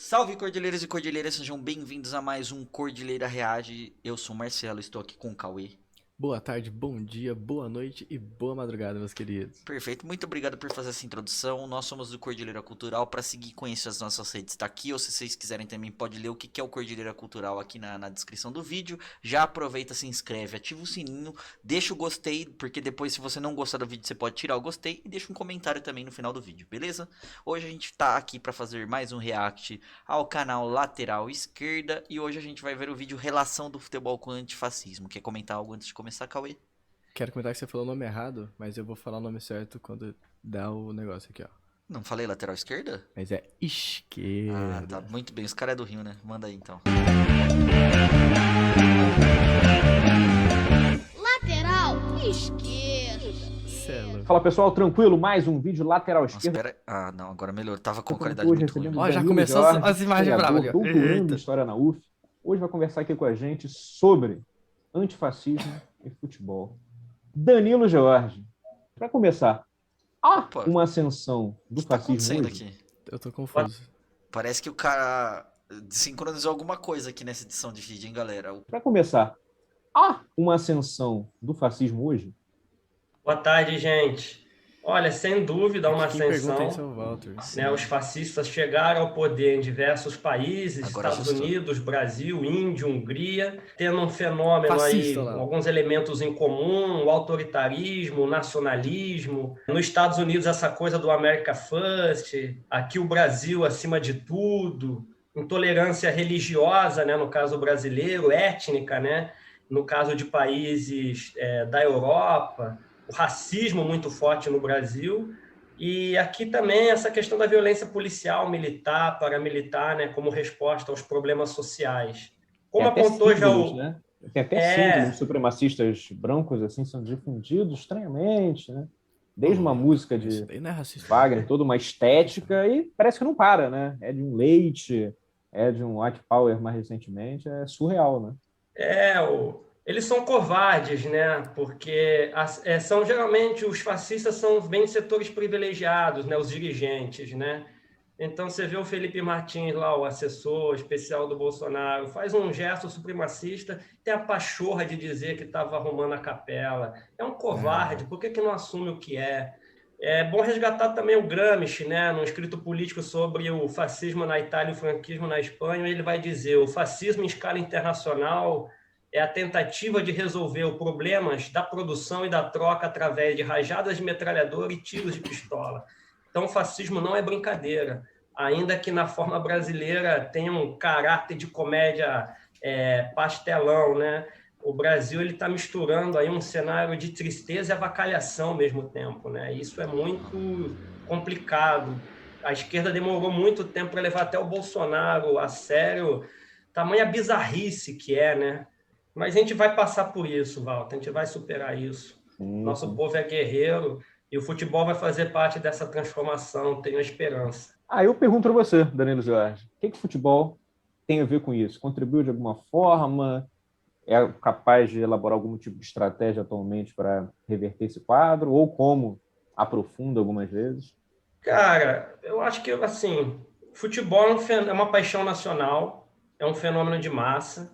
Salve cordilheiras e cordilheiras, sejam bem-vindos a mais um Cordilheira Reage. Eu sou o Marcelo, estou aqui com o Cauê. Boa tarde, bom dia, boa noite e boa madrugada, meus queridos. Perfeito, muito obrigado por fazer essa introdução. Nós somos do Cordilheira Cultural. Para seguir e conhecer as nossas redes, tá aqui. Ou se vocês quiserem também, pode ler o que é o Cordilheira Cultural aqui na descrição do vídeo. Já aproveita, se inscreve, ativa o sininho, deixa o gostei, porque depois, se você não gostar do vídeo, você pode tirar o gostei e deixa um comentário também no final do vídeo, beleza? Hoje a gente tá aqui para fazer mais um react ao canal Lateral Esquerda. E hoje a gente vai ver o vídeo Relação do Futebol com o Antifascismo. Quer comentar algo antes de começar, Cauê? Quero comentar que você falou o nome errado, mas eu vou falar o nome certo quando dar o negócio aqui, ó. Não falei lateral esquerda? Mas é Ah, tá. esquerda. Muito bem. Os caras é do Rio, né? Manda aí, então. Lateral esquerda. Celo. Fala pessoal, tranquilo? Mais um vídeo lateral Nossa, esquerda. pera... Ah, não. Agora melhorou. Tava com Hoje qualidade muito ruim. recebemos Ó, já Danilo começou Jorge, as imagens historiador, bravas aqui, ó. doutorando Eita. em História na UF. Hoje vai conversar aqui com a gente sobre antifascismo e futebol. Danilo Jorge. Para começar, há Opa, uma ascensão do o que tá fascismo acontecendo hoje? aqui? Eu tô confuso. Parece que o cara sincronizou alguma coisa aqui nessa edição de vídeo, hein, galera? Para começar, há uma ascensão do fascismo hoje? Boa tarde, gente. Olha, sem dúvida, há uma Quem pergunta isso é ascensão. o Walter. Né? Os fascistas chegaram ao poder em diversos países, Agora Estados ajustou. Unidos, Brasil, Índia, Hungria, tendo um fenômeno Fascista aí, lá. alguns elementos em comum, o autoritarismo, o nacionalismo. Nos Estados Unidos, essa coisa do America First, aqui o Brasil acima de tudo, intolerância religiosa, né? No caso brasileiro, étnica, né? No caso de países da Europa, o racismo muito forte no Brasil. E aqui também essa questão da violência policial, militar, paramilitar, né, como resposta aos problemas sociais. Como Tem até apontou já símbolos, o... né? Tem até símbolos supremacistas brancos assim, são difundidos estranhamente, né? Desde uma música Isso de daí não é racista. Wagner, toda uma estética, e parece que não para, né? É de um Leite, é de um White Power mais recentemente, é surreal, né? Eles são covardes, né? Porque são geralmente os fascistas vêm de setores privilegiados, né? Os dirigentes, né? Então você vê o Felipe Martins lá, o assessor especial do Bolsonaro, faz um gesto supremacista, tem a pachorra de dizer que estava arrumando a capela. É um covarde, por que não assume o que é? É bom resgatar também o Gramsci, né? Num escrito político sobre o fascismo na Itália e o franquismo na Espanha, ele vai dizer: o fascismo em escala internacional é a tentativa de resolver os problemas da produção e da troca através de rajadas de metralhadora e tiros de pistola. Então, o fascismo não é brincadeira, ainda que na forma brasileira tenha um caráter de comédia pastelão, né? O Brasil está misturando aí um cenário de tristeza e avacalhação ao mesmo tempo, né? Isso é muito complicado. A esquerda demorou muito tempo para levar até o Bolsonaro a sério, tamanha bizarrice que é, né? Mas a gente vai passar por isso, Walter, a gente vai superar isso. Nosso povo é guerreiro e o futebol vai fazer parte dessa transformação, tenho esperança. Eu pergunto para você, Danilo Jorge, o que o futebol tem a ver com isso? Contribuiu de alguma forma? É capaz de elaborar algum tipo de estratégia atualmente para reverter esse quadro? Ou como aprofunda algumas vezes? Cara, eu acho que, assim, futebol é uma paixão nacional, é um fenômeno de massa,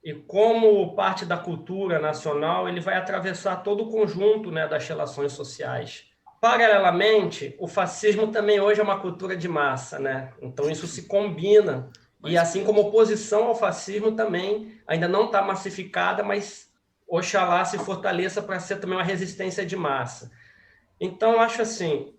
e como parte da cultura nacional, ele vai atravessar todo o conjunto, né, das relações sociais. Paralelamente, o fascismo também hoje é uma cultura de massa, né? Então isso se combina. E assim como oposição ao fascismo também ainda não está massificada, mas oxalá se fortaleça para ser também uma resistência de massa. Então, acho assim,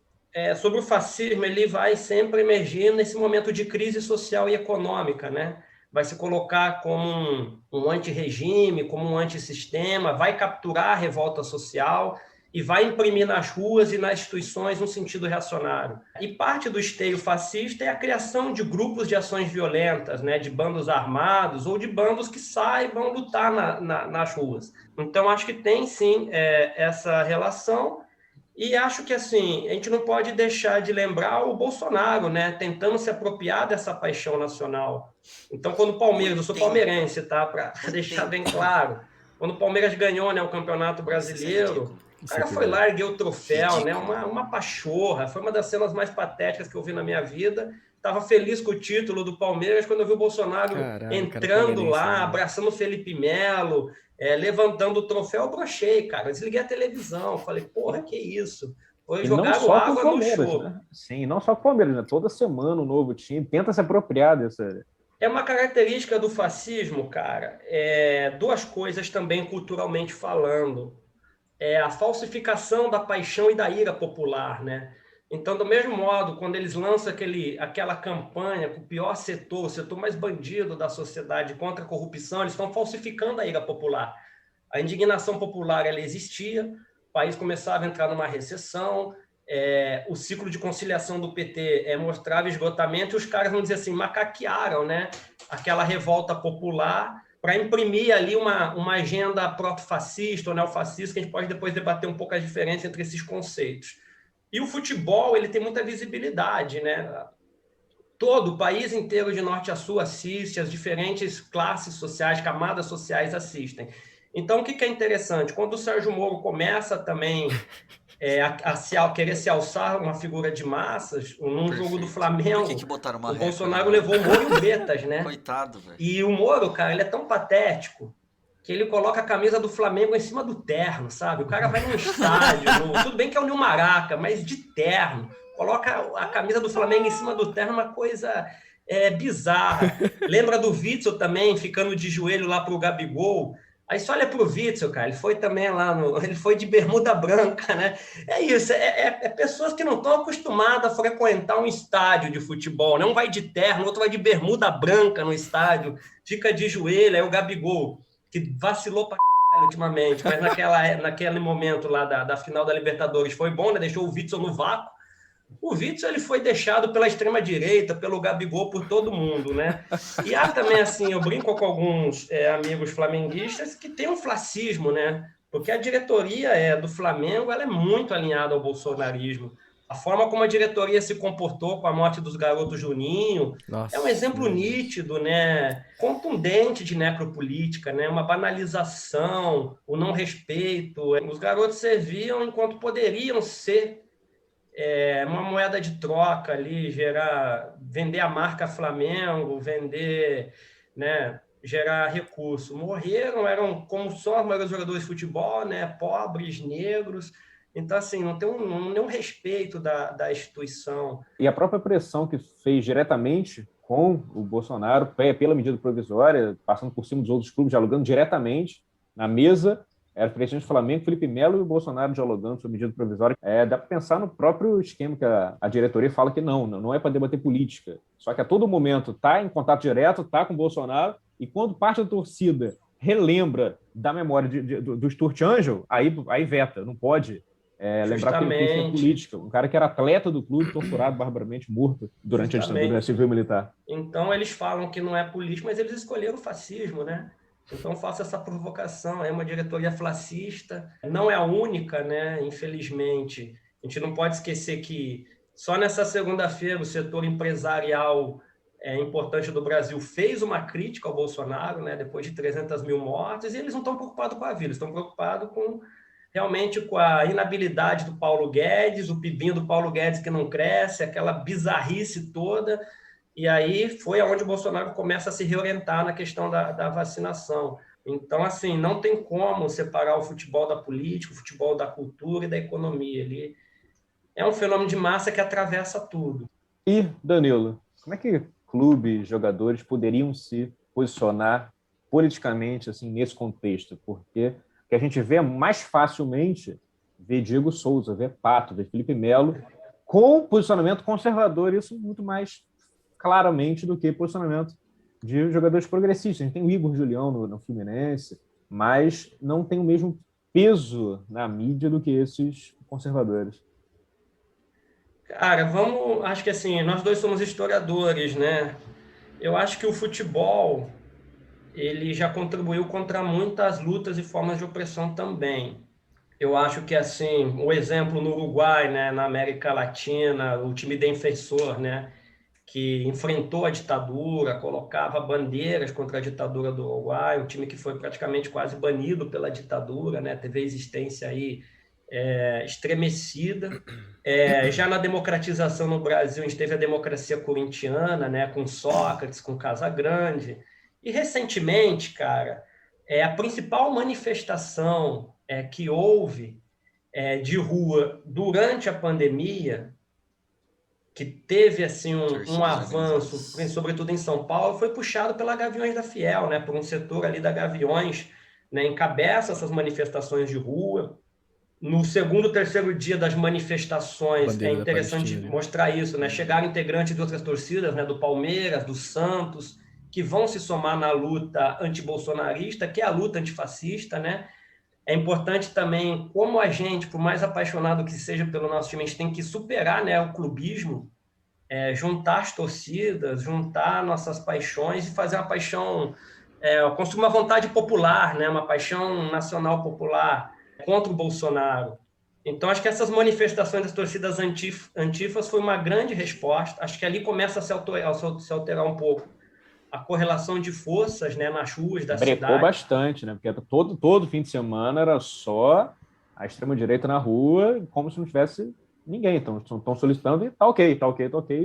sobre o fascismo, ele vai sempre emergir nesse momento de crise social e econômica, né? Vai se colocar como um antirregime, como um antissistema, vai capturar a revolta social e vai imprimir nas ruas e nas instituições um sentido reacionário. E parte do esteio fascista é a criação de grupos de ações violentas, né, de bandos armados ou de bandos que saibam lutar nas ruas. Então, acho que tem, sim, essa relação. E acho que, assim, a gente não pode deixar de lembrar o Bolsonaro, né, tentando se apropriar dessa paixão nacional. Então, quando o Palmeiras, eu sou palmeirense, tá, para deixar bem claro, quando o Palmeiras ganhou, né, o Campeonato Brasileiro, o cara foi lá, ergueu o troféu, né, uma pachorra, foi uma das cenas mais patéticas que eu vi na minha vida, estava feliz com o título do Palmeiras quando eu vi o Bolsonaro entrando lá, abraçando o Felipe Melo, levantando o troféu, eu brochei, cara. Eu desliguei a televisão, falei, porra, que isso? Foi jogar água no show. Né? Sim, não só com o Palmeiras, né? Toda semana um novo time tenta se apropriar dessa... É uma característica do fascismo, cara, duas coisas também culturalmente falando. A falsificação da paixão e da ira popular, né? Então, do mesmo modo, quando eles lançam aquela campanha com o pior setor, o setor mais bandido da sociedade contra a corrupção, eles estão falsificando a ira popular. A indignação popular, ela existia, o país começava a entrar numa recessão, o ciclo de conciliação do PT mostrava esgotamento, e os caras, vamos dizer assim, macaquearam, né, aquela revolta popular para imprimir ali uma agenda proto-fascista ou neofascista, que a gente pode depois debater um pouco a diferença entre esses conceitos. E o futebol, ele tem muita visibilidade, né? Todo o país inteiro, de norte a sul, assiste, as diferentes classes sociais, camadas sociais assistem. Então, o que é interessante? Quando o Sérgio Moro começa também a querer se alçar uma figura de massas, num jogo do Flamengo, Por que botaram uma o reca, Bolsonaro né? levou o Moro e o Betas, né? Coitado, velho. E o Moro, cara, ele é tão patético que ele coloca a camisa do Flamengo em cima do terno, sabe? O cara vai num estádio, tudo bem que é o Nil Maraca, mas de terno. Coloca a camisa do Flamengo em cima do terno, uma coisa bizarra. Lembra do Witzel também, ficando de joelho lá pro Gabigol? Aí só olha pro Witzel, cara, ele foi também lá, ele foi de bermuda branca, né? É isso, pessoas que não estão acostumadas a frequentar um estádio de futebol, né? Um vai de terno, outro vai de bermuda branca no estádio, fica de joelho, aí o Gabigol, que vacilou pra caralho ultimamente, mas naquele momento lá da final da Libertadores foi bom, né? Deixou o Witzel no vácuo. O Witzel, ele foi deixado pela extrema-direita, pelo Gabigol, por todo mundo, né? E há também, assim, eu brinco com alguns amigos flamenguistas que tem um flacismo, né? Porque a diretoria do Flamengo, ela é muito alinhada ao bolsonarismo. A forma como a diretoria se comportou com a morte dos garotos Juninho é um exemplo nítido, né? Contundente de necropolítica, né? Uma banalização, o não respeito. Os garotos serviam enquanto poderiam ser uma moeda de troca ali, vender a marca Flamengo, vender, né, gerar recurso. Morreram, eram como só a maioria dos jogadores de futebol, né, pobres, negros. Então, assim, não tem nenhum respeito da instituição. E a própria pressão que fez diretamente com o Bolsonaro, pela medida provisória, passando por cima dos outros clubes, dialogando diretamente na mesa, era o presidente do Flamengo, Felipe Melo, e o Bolsonaro dialogando sobre medida provisória. Dá para pensar no próprio esquema que a diretoria fala que não é para debater política. Só que a todo momento está em contato direto, está com o Bolsonaro, e quando parte da torcida relembra da memória do Stuart Angel, aí veta, não pode lembrar que ele fez política. Um cara que era atleta do clube, torturado, barbaramente morto durante a ditadura civil militar. Então eles falam que não é político, mas eles escolheram o fascismo, né? Então, faço essa provocação. É uma diretoria fascista, não é a única, né? Infelizmente. A gente não pode esquecer que só nessa segunda-feira o setor empresarial importante do Brasil fez uma crítica ao Bolsonaro, né? Depois de 300 mil mortes, e eles não estão preocupados com a vida, eles estão preocupados realmente com a inabilidade do Paulo Guedes, o pibinho do Paulo Guedes que não cresce, aquela bizarrice toda. E aí foi onde o Bolsonaro começa a se reorientar na questão da vacinação. Então, assim, não tem como separar o futebol da política, o futebol da cultura e da economia. Ele é um fenômeno de massa que atravessa tudo. E, Danilo, como é que clubes, jogadores poderiam se posicionar politicamente assim, nesse contexto? Porque o que a gente vê mais facilmente, vê Diego Souza, vê Pato, vê Felipe Melo, com posicionamento conservador, isso muito mais claramente do que posicionamento de jogadores progressistas. A gente tem o Igor Julião no Fluminense, mas não tem o mesmo peso na mídia do que esses conservadores. Cara, acho que assim, nós dois somos historiadores, né? Eu acho que o futebol, ele já contribuiu contra muitas lutas e formas de opressão também. Eu acho que, assim, o exemplo no Uruguai, né, na América Latina, o time defensor, né, que enfrentou a ditadura, colocava bandeiras contra a ditadura do Uruguai, um time que foi praticamente quase banido pela ditadura, né? Teve a existência aí estremecida. Já na democratização no Brasil, a gente teve a democracia corintiana, né, com Sócrates, com Casagrande. E, recentemente, cara, a principal manifestação que houve de rua durante a pandemia, que teve assim um avanço, sobretudo em São Paulo, foi puxado pela Gaviões da Fiel, né, por um setor ali da Gaviões, né, encabeça essas manifestações de rua. No segundo, terceiro dia das manifestações, é interessante mostrar isso, né? Chegaram integrantes de outras torcidas, né, do Palmeiras, do Santos, que vão se somar na luta antibolsonarista, que é a luta antifascista, né? É importante também, como a gente, por mais apaixonado que seja pelo nosso time, a gente tem que superar, né, o clubismo, juntar as torcidas, juntar nossas paixões e fazer uma paixão, construir uma vontade popular, né, uma paixão nacional popular contra o Bolsonaro. Então, acho que essas manifestações das torcidas antifas foi uma grande resposta. Acho que ali começa a se alterar um pouco a correlação de forças, né, nas ruas da cidade. Brecou bastante, né? Porque todo fim de semana era só a extrema-direita na rua, como se não tivesse ninguém. Então, estão solicitando e tá ok.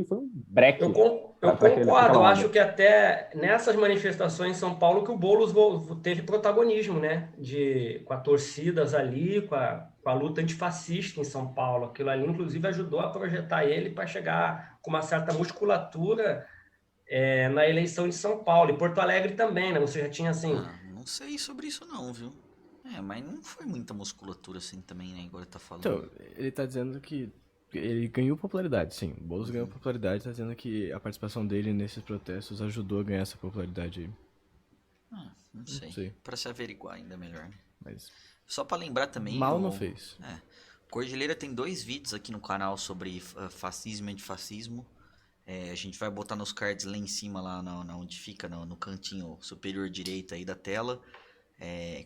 Foi um breque. Eu concordo. Eu acho que até nessas manifestações em São Paulo que o Boulos teve protagonismo, né? Com as torcidas ali, com a luta antifascista em São Paulo. Aquilo ali, inclusive, ajudou a projetar ele para chegar com uma certa musculatura na eleição de São Paulo. E Porto Alegre também, né? Você já tinha assim... não sei sobre isso não, viu? Mas não foi muita musculatura assim também, né? Agora tá falando. Então, ele tá dizendo que ele ganhou popularidade, sim. O Boulos ganhou popularidade, tá dizendo que a participação dele nesses protestos ajudou a ganhar essa popularidade aí. Não sei. Pra se averiguar ainda melhor, né? Mas só pra lembrar também... Mal não fez. Cordilheira tem 2 vídeos aqui no canal sobre fascismo e antifascismo. A gente vai botar nos cards lá em cima, lá onde fica, no cantinho superior direito aí da tela.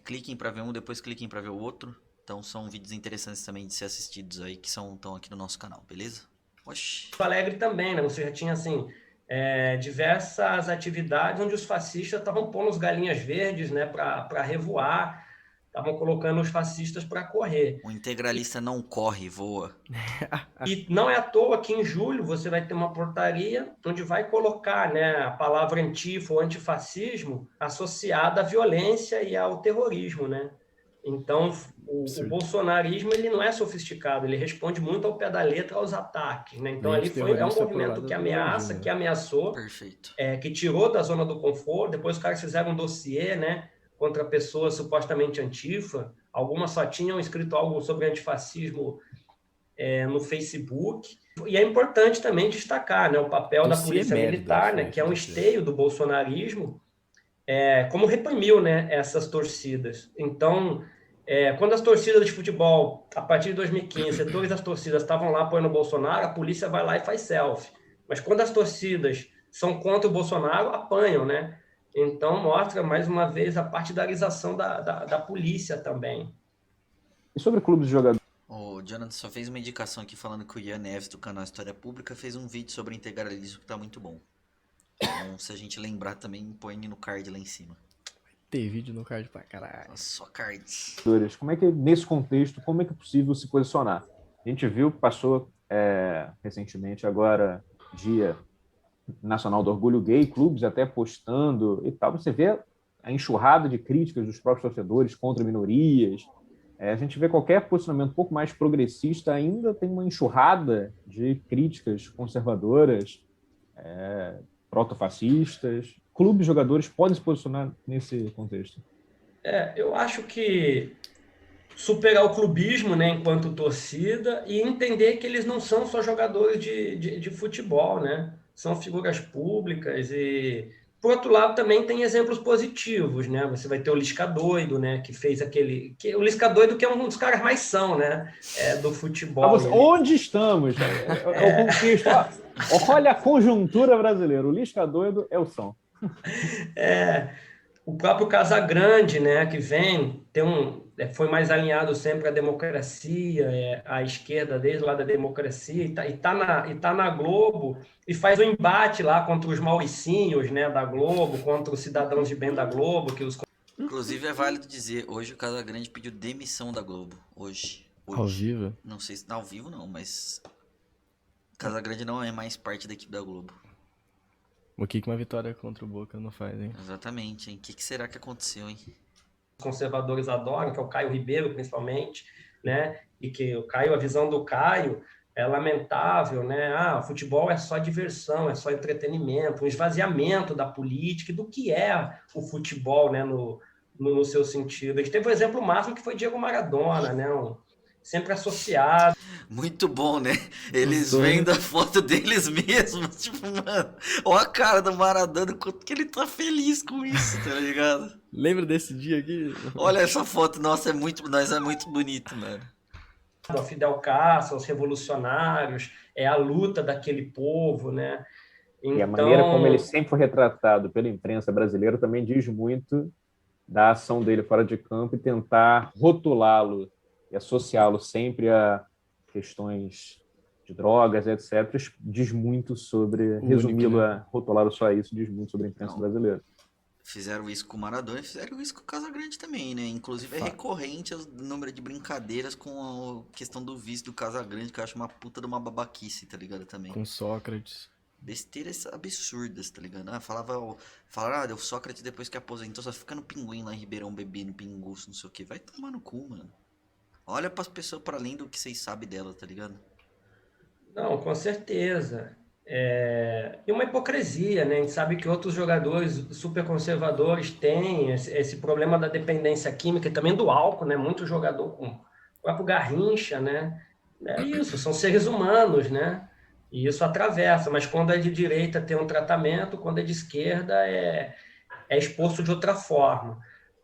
Cliquem pra ver um, depois cliquem pra ver o outro. Então são vídeos interessantes também de ser assistidos aí, que estão aqui no nosso canal, beleza? Oxi. Porto Alegre também, né? Você já tinha, assim, diversas atividades onde os fascistas estavam pondo os galinhas verdes, né, pra revoar, estavam colocando os fascistas para correr. O integralista não corre, voa. E não é à toa que em julho você vai ter uma portaria onde vai colocar, né, a palavra antifa ou antifascismo associada à violência e ao terrorismo, né? Então, o bolsonarismo ele não é sofisticado, ele responde muito ao pé da letra aos ataques, né? Então, ali é um movimento que ameaça, que ameaçou, perfeito, que tirou da zona do conforto. Depois os caras fizeram um dossiê, né, contra pessoas supostamente antifa. Algumas só tinham escrito algo sobre antifascismo no Facebook. E é importante também destacar, né, o papel da polícia militar, né, que é um esteio do bolsonarismo, como reprimiu, né, essas torcidas. Então, quando as torcidas de futebol, a partir de 2015, setores das torcidas estavam lá apoiando o Bolsonaro, a polícia vai lá e faz selfie. Mas quando as torcidas são contra o Bolsonaro, apanham, né? Então, mostra, mais uma vez, a partidarização da polícia também. E sobre clubes de jogadores? O Jonathan só fez uma indicação aqui falando que o Ian Neves, do canal História Pública, fez um vídeo sobre integralismo que tá muito bom. Então, se a gente lembrar também, põe no card lá em cima. Tem vídeo no card pra caralho. Só cards. Como é que, nesse contexto, como é que é possível se posicionar? A gente viu que passou recentemente agora, Dia Nacional do Orgulho Gay, clubes até postando e tal. Você vê a enxurrada de críticas dos próprios torcedores contra minorias. A gente vê qualquer posicionamento um pouco mais progressista, ainda tem uma enxurrada de críticas conservadoras, protofascistas. Clubes de jogadores podem se posicionar nesse contexto? Eu acho que superar o clubismo, né, enquanto torcida, e entender que eles não são só jogadores de futebol, né? São figuras públicas e, por outro lado, também tem exemplos positivos, né? Você vai ter o Lisca Doido, né, que fez o Lisca Doido, que é um dos caras mais são, né, do futebol. Onde estamos? O contexto. Olha a conjuntura brasileira. O Lisca Doido é o som. O próprio Casagrande, né, que foi mais alinhado sempre à democracia, à esquerda desde lá da democracia, e tá na Globo, e faz um embate lá contra os mauricinhos, né, da Globo, contra os cidadãos de bem da Globo. Inclusive, é válido dizer, hoje o Casagrande pediu demissão da Globo. Hoje Ao vivo? Não sei se ao vivo não, mas Casagrande não é mais parte da equipe da Globo. O que uma vitória contra o Boca não faz, hein? Exatamente, hein? O que será que aconteceu, hein? Os conservadores adoram, que é o Caio Ribeiro, principalmente, né? E que o Caio, a visão do Caio é lamentável, né? O futebol é só diversão, é só entretenimento, um esvaziamento da política e do que é o futebol, né? No seu sentido. A gente teve um exemplo máximo que foi Diego Maradona, né? Sempre associado. Muito bom, né? Eles vêm da foto deles mesmos. Tipo, mano, olha a cara do Maradona, quanto que ele tá feliz com isso, tá ligado? Lembra desse dia aqui? Olha essa foto, nossa, é muito bonito, mano. A Fidel Castro, os revolucionários, é a luta daquele povo, né? Então... E a maneira como ele sempre foi retratado pela imprensa brasileira também diz muito da ação dele fora de campo e tentar rotulá-lo e associá-lo sempre a questões de drogas, etc., diz muito sobre, resumi-lo a rotulá-lo só a isso, diz muito sobre a imprensa brasileira. Fizeram isso com o Maradona e fizeram isso com o Casagrande também, né? Inclusive é recorrente o número de brincadeiras com a questão do vício do Casagrande, que eu acho uma puta de uma babaquice, tá ligado? Também. Com Sócrates. Besteiras absurdas, tá ligado? Falaram, o Sócrates depois que aposentou só fica no Pinguim lá em Ribeirão bebendo pinguço, não sei o que. Vai tomar no cu, mano. Olha pras pessoas para além do que vocês sabem dela, tá ligado? Não, com certeza. E uma hipocrisia, né? A gente sabe que outros jogadores super conservadores têm esse problema da dependência química e também do álcool, né? Muito jogador com o próprio Garrincha, né? É isso, são seres humanos, né? E isso atravessa, mas quando é de direita tem um tratamento, quando é de esquerda é exposto de outra forma.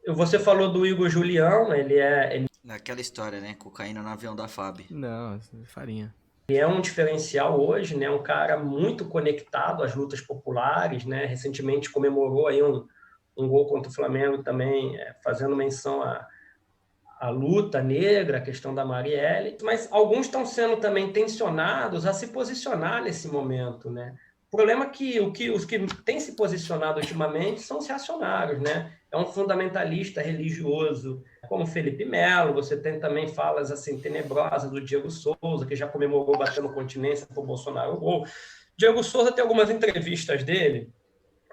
Você falou do Igor Julião, ele Aquela história, né? Cocaína no avião da FAB. Não, farinha. Ele é um diferencial hoje, né? Um cara muito conectado às lutas populares, né? Recentemente comemorou aí um gol contra o Flamengo também, fazendo menção à luta negra, a questão da Marielle. Mas alguns estão sendo também tensionados a se posicionar nesse momento, né? O problema é que os que têm se posicionado ultimamente são os reacionários, né? É um fundamentalista religioso, como Felipe Melo. Você tem também falas assim tenebrosas do Diego Souza, que já comemorou batendo continência para o Bolsonaro. Diego Souza tem algumas entrevistas dele,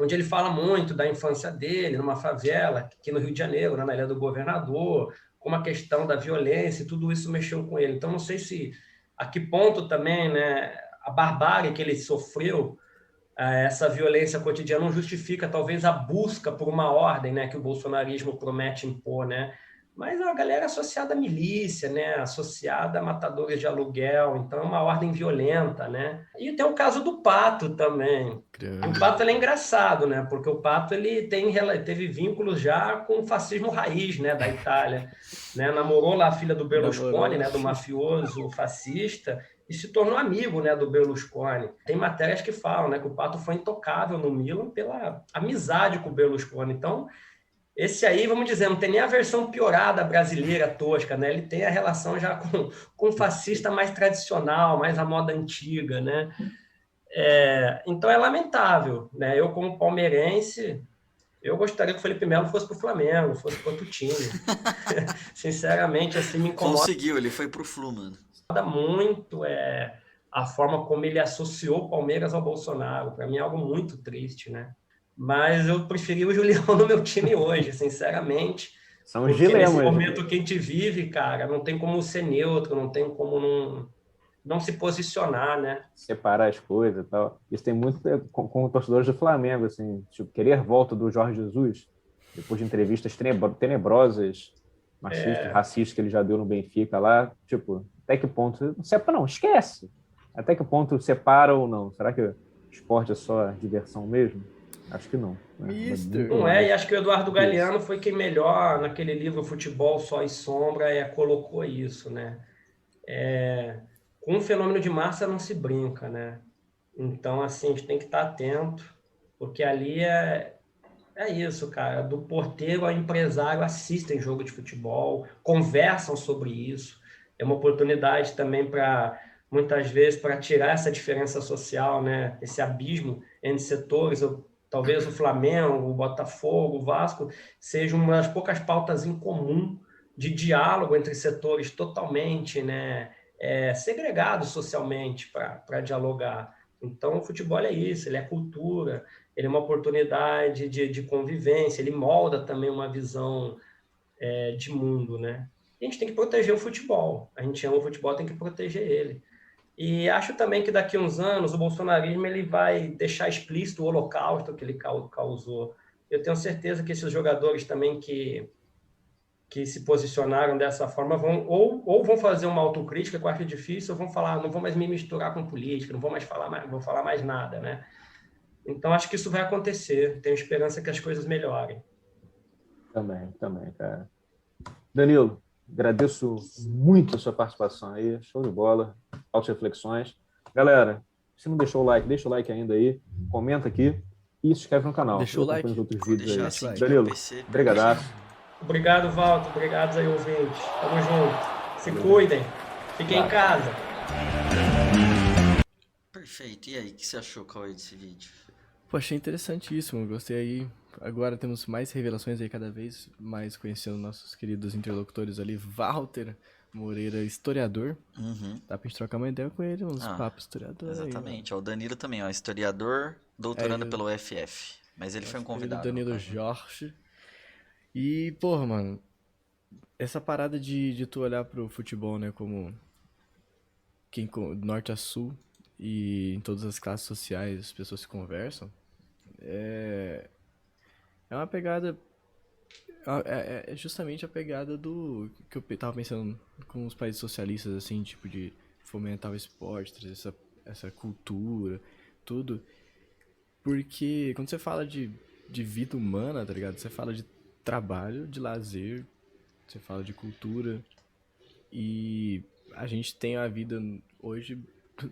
onde ele fala muito da infância dele, numa favela, aqui no Rio de Janeiro, na Ilha do Governador, como a questão da violência, e tudo isso mexeu com ele. Então, não sei a que ponto também, né, a barbárie que ele sofreu, essa violência cotidiana não justifica talvez a busca por uma ordem, né, que o bolsonarismo promete impor, né? Mas a galera associada à milícia, né, associada a matadores de aluguel, então é uma ordem violenta, né? E tem o caso do Pato também. O Pato é engraçado, né? Porque o Pato ele teve vínculos já com o fascismo raiz, né, da Itália, né? Namorou lá a filha do Berlusconi, né, do mafioso fascista, e se tornou amigo, né, do Berlusconi. Tem matérias que falam, né, que o Pato foi intocável no Milan pela amizade com o Berlusconi. Então, esse aí, vamos dizer, não tem nem a versão piorada brasileira tosca, né? Ele tem a relação já com o fascista mais tradicional, mais à moda antiga, né? Então é lamentável, né? Eu, como palmeirense, eu gostaria que o Felipe Melo fosse para o Flamengo, fosse para outro time. Sinceramente, assim, me incomoda. Conseguiu, ele foi pro Flu, mano. Muito a forma como ele associou o Palmeiras ao Bolsonaro. Para mim é algo muito triste, né? Mas eu preferi o Julião no meu time hoje, sinceramente. São os dilemas. Nesse momento que a gente vive, cara, não tem como ser neutro, não tem como não se posicionar, né? Separar as coisas e tal. Isso tem muito com torcedores do Flamengo, assim, tipo, querer volta do Jorge Jesus, depois de entrevistas tenebrosas, machistas, racistas que ele já deu no Benfica lá, tipo, até que ponto... Não, esquece! Até que ponto separa ou não? Será que o esporte é só diversão mesmo? Acho que não. Não é, e acho que o Eduardo Galeano foi quem melhor, naquele livro Futebol, Sol e Sombra, colocou isso, né? Com o fenômeno de massa não se brinca, né? Então, assim, a gente tem que estar atento, porque ali é isso, cara. Do porteiro ao empresário assistem jogo de futebol, conversam sobre isso. É uma oportunidade também muitas vezes, para tirar essa diferença social, né? Esse abismo entre setores. Talvez o Flamengo, o Botafogo, o Vasco sejam uma das poucas pautas em comum de diálogo entre setores totalmente, né, segregados socialmente para dialogar. Então, o futebol é isso, ele é cultura, ele é uma oportunidade de convivência, ele molda também uma visão de mundo, né? A gente tem que proteger o futebol, a gente ama o futebol, tem que proteger ele. E acho também que daqui a uns anos o bolsonarismo ele vai deixar explícito o holocausto que ele causou. Eu tenho certeza que esses jogadores também que se posicionaram dessa forma vão ou vão fazer uma autocrítica, que eu acho difícil, ou vão falar, não vou mais me misturar com política, não vou mais falar mais, vou falar mais nada, né? Então acho que isso vai acontecer. Tenho esperança que as coisas melhorem. Também, cara. Danilo, agradeço muito a sua participação aí. Show de bola. Altas reflexões. Galera, se não deixou o like, deixa o like ainda aí. Comenta aqui e se inscreve no canal. Deixou o like? Os outros Vou vídeos deixar aí. assim que Danilo, meu PC. brigadaço. Obrigado, Walter. Obrigado aí, ouvintes. Tamo junto. Se cuidem. Fiquem em casa. Perfeito. E aí, o que você achou, Cauê, desse vídeo? Pô, achei interessantíssimo, gostei aí. Agora temos mais revelações aí, cada vez mais conhecendo nossos queridos interlocutores ali. Walter Moreira, historiador. Uhum. Dá pra gente trocar uma ideia com ele, uns papos historiador aí. Exatamente. Ó, o Danilo também, ó, historiador, doutorando pelo UFF. Mas ele foi um convidado. Danilo no caso. Jorge. E, porra, mano, essa parada de tu olhar pro futebol, né, como quem norte a sul e em todas as classes sociais as pessoas se conversam, é uma pegada, é justamente a pegada do que eu tava pensando com os países socialistas, assim, tipo de fomentar o esporte, trazer essa cultura, tudo, porque quando você fala de vida humana, tá ligado? Você fala de trabalho, de lazer, você fala de cultura, e a gente tem a vida hoje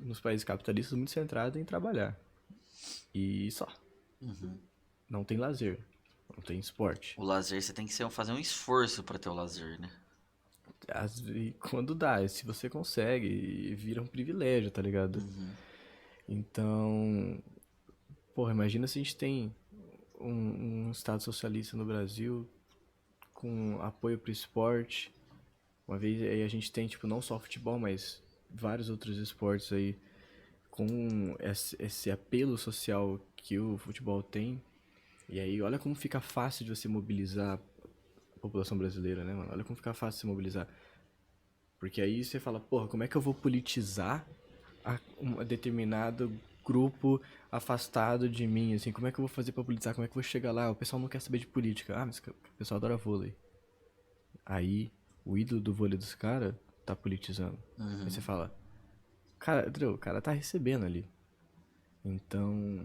nos países capitalistas muito centrada em trabalhar. E só. Uhum. Não tem lazer, não tem esporte. O lazer, você tem que fazer um esforço pra ter o lazer, né? Quando dá, se você consegue, vira um privilégio, tá ligado? Uhum. Então, porra, imagina se a gente tem um estado socialista no Brasil com apoio pro esporte. Uma vez aí a gente tem, tipo, não só futebol, mas vários outros esportes aí com esse apelo social que o futebol tem. E aí, olha como fica fácil de você mobilizar a população brasileira, né, mano? Olha como fica fácil de se mobilizar. Porque aí você fala, porra, como é que eu vou politizar um determinado grupo afastado de mim, assim? Como é que eu vou fazer pra politizar? Como é que eu vou chegar lá? O pessoal não quer saber de política. Ah, mas o pessoal adora vôlei. Aí, o ídolo do vôlei dos caras tá politizando. Aí você fala, cara, o cara tá recebendo ali. Então,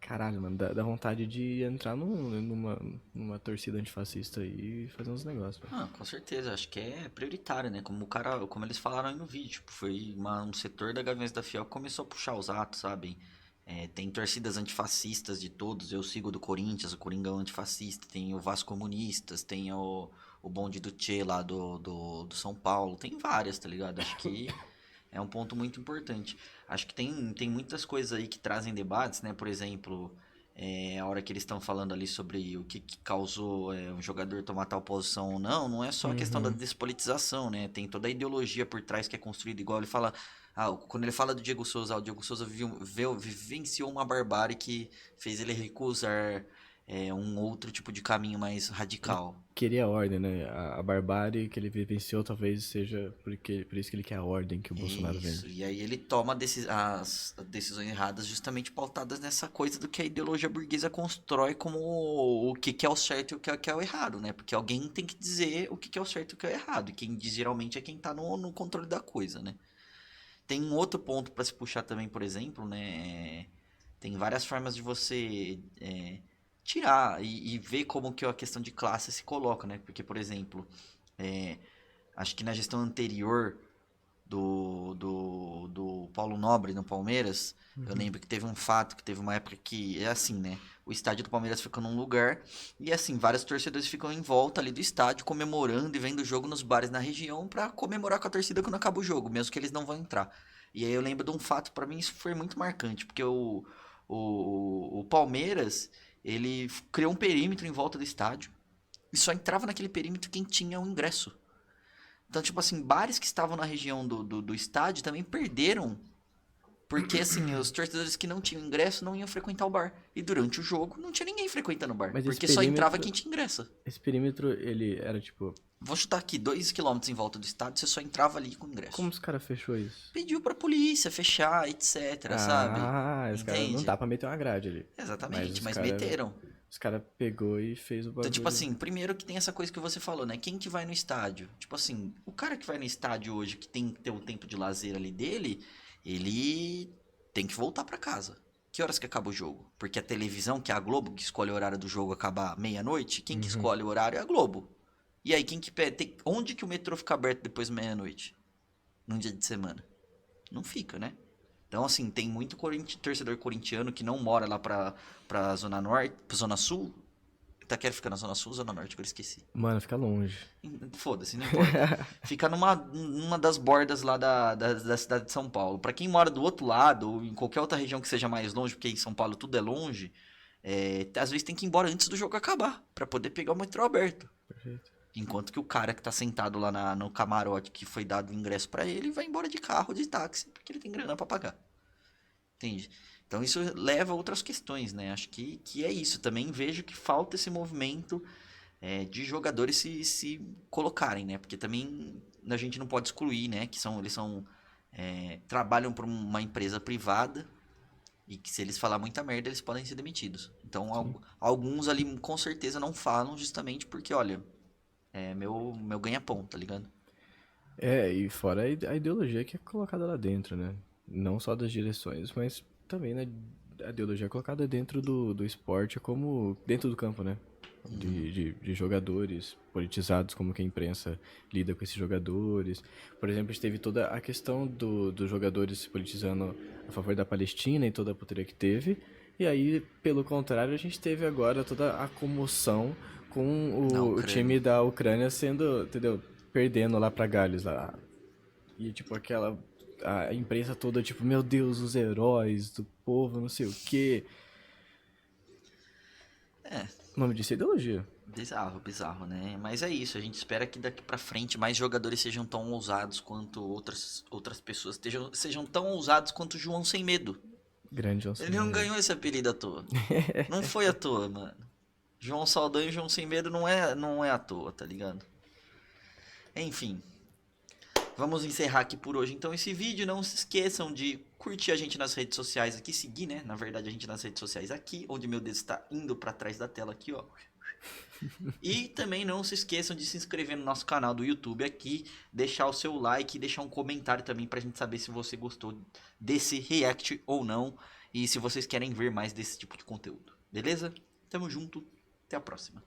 caralho, mano, dá vontade de entrar numa torcida antifascista aí e fazer uns negócios, mano. Ah, com certeza, acho que é prioritário, né? Como eles falaram aí no vídeo, tipo, foi um setor da Gaviões da Fiel que começou a puxar os atos, sabe? Tem torcidas antifascistas de todos, eu sigo do Corinthians, o Coringão antifascista, tem o Vasco Comunistas, tem o bonde do Che lá do São Paulo, tem várias, tá ligado? Acho que é um ponto muito importante. Acho que tem muitas coisas aí que trazem debates, né? Por exemplo, a hora que eles estão falando ali sobre o que causou um jogador tomar tal posição ou não, não é só a questão da despolitização, né? Tem toda a ideologia por trás que é construída, igual ele fala. Quando ele fala do Diego Souza, o Diego Souza vivenciou uma barbárie que fez ele recusar um outro tipo de caminho mais radical. Queria a ordem, né? A barbárie que ele vivenciou talvez seja por isso que ele quer a ordem que o Bolsonaro vende. E aí ele toma as decisões erradas justamente pautadas nessa coisa do que a ideologia burguesa constrói como o que é o certo e o que é o errado, né? Porque alguém tem que dizer o que é o certo e o que é o errado. E quem diz geralmente é quem tá no controle da coisa, né? Tem um outro ponto para se puxar também, por exemplo, né? Tem várias formas de você tirar e ver como que a questão de classe se coloca, né? Porque, por exemplo, acho que na gestão anterior do Paulo Nobre no Palmeiras, eu lembro que teve um fato, que teve uma época que é assim, né? O estádio do Palmeiras fica num lugar e assim, vários torcedores ficam em volta ali do estádio comemorando e vendo o jogo nos bares na região pra comemorar com a torcida quando acaba o jogo, mesmo que eles não vão entrar. E aí eu lembro de um fato, pra mim isso foi muito marcante, porque o Palmeiras, ele criou um perímetro em volta do estádio E só entrava naquele perímetro quem tinha o ingresso. Então, tipo assim, bares que estavam na região do estádio também perderam. Porque, assim, os torcedores que não tinham ingresso não iam frequentar o bar. E durante o jogo não tinha ninguém frequentando o bar. Mas esse Porque só entrava perímetro- quem tinha ingresso. Esse perímetro, ele era tipo... Vou chutar aqui, 2 km em volta do estádio, você só entrava ali com ingresso. Como os caras fechou isso? Pediu pra polícia fechar, etc, sabe? Ah, os caras não Entende? dá pra meter uma grade ali. Exatamente, os mas cara- meteram. Os caras pegou e fez o bagulho. Então, tipo assim, primeiro que tem essa coisa que você falou, né? Quem que vai no estádio? Tipo assim, o cara que vai no estádio hoje, que tem que ter o tempo de lazer ali dele, ele tem que voltar pra casa. Que horas que acaba o jogo? Porque a televisão, que é a Globo, que escolhe o horário do jogo acabar meia-noite, quem que escolhe o horário é a Globo. E aí, quem que pede? Onde que o metrô fica aberto depois da meia-noite? Num dia de semana? Não fica, né? Então, assim, tem muito torcedor corintiano que não mora lá pra Zona Norte, pra Zona Sul. Itaquera fica na Zona Sul ou Zona Norte, que eu esqueci. Mano, fica longe. Foda-se, não importa. Fica numa das bordas lá da cidade de São Paulo. Pra quem mora do outro lado, ou em qualquer outra região que seja mais longe, porque em São Paulo tudo é longe, às vezes tem que ir embora antes do jogo acabar, pra poder pegar o metrô aberto. Perfeito. Enquanto que o cara que tá sentado lá no camarote que foi dado o ingresso pra ele, vai embora de carro, de táxi, porque ele tem grana pra pagar. Entende? Então isso leva a outras questões, né? Acho que é isso. Também vejo que falta esse movimento de jogadores se colocarem, né? Porque também a gente não pode excluir, né? Que eles trabalham para uma empresa privada e que se eles falar muita merda, eles podem ser demitidos. Então alguns ali com certeza não falam justamente porque, olha, meu ganha-pão, tá ligado? E fora a ideologia que é colocada lá dentro, né? Não só das direções, mas também, né? A ideologia é colocada dentro do esporte, como dentro do campo, né? De jogadores politizados, como que a imprensa lida com esses jogadores. Por exemplo, a gente teve toda a questão dos jogadores se politizando a favor da Palestina e toda a putaria que teve. E aí, pelo contrário, a gente teve agora toda a comoção com o time da Ucrânia sendo, entendeu? Perdendo lá pra Gales lá. E tipo, a imprensa toda, tipo, meu Deus, os heróis do povo, não sei o quê. O nome disso é ideologia. Bizarro, né? Mas é isso, a gente espera que daqui pra frente mais jogadores sejam tão ousados quanto outras pessoas sejam tão ousados quanto o João Sem Medo. Grande João Sem Ele não Medo. ganhou esse apelido à toa. Não foi à toa, mano. João Saldanha e João Sem Medo não é à toa, tá ligado? Enfim. Vamos encerrar aqui por hoje então esse vídeo. Não se esqueçam de curtir a gente nas redes sociais aqui, seguir, né? Na verdade, a gente nas redes sociais aqui, onde meu dedo está indo pra trás da tela aqui, ó. E também não se esqueçam de se inscrever no nosso canal do YouTube aqui, deixar o seu like e deixar um comentário também pra gente saber se você gostou desse react ou não e se vocês querem ver mais desse tipo de conteúdo. Beleza? Tamo junto, até a próxima.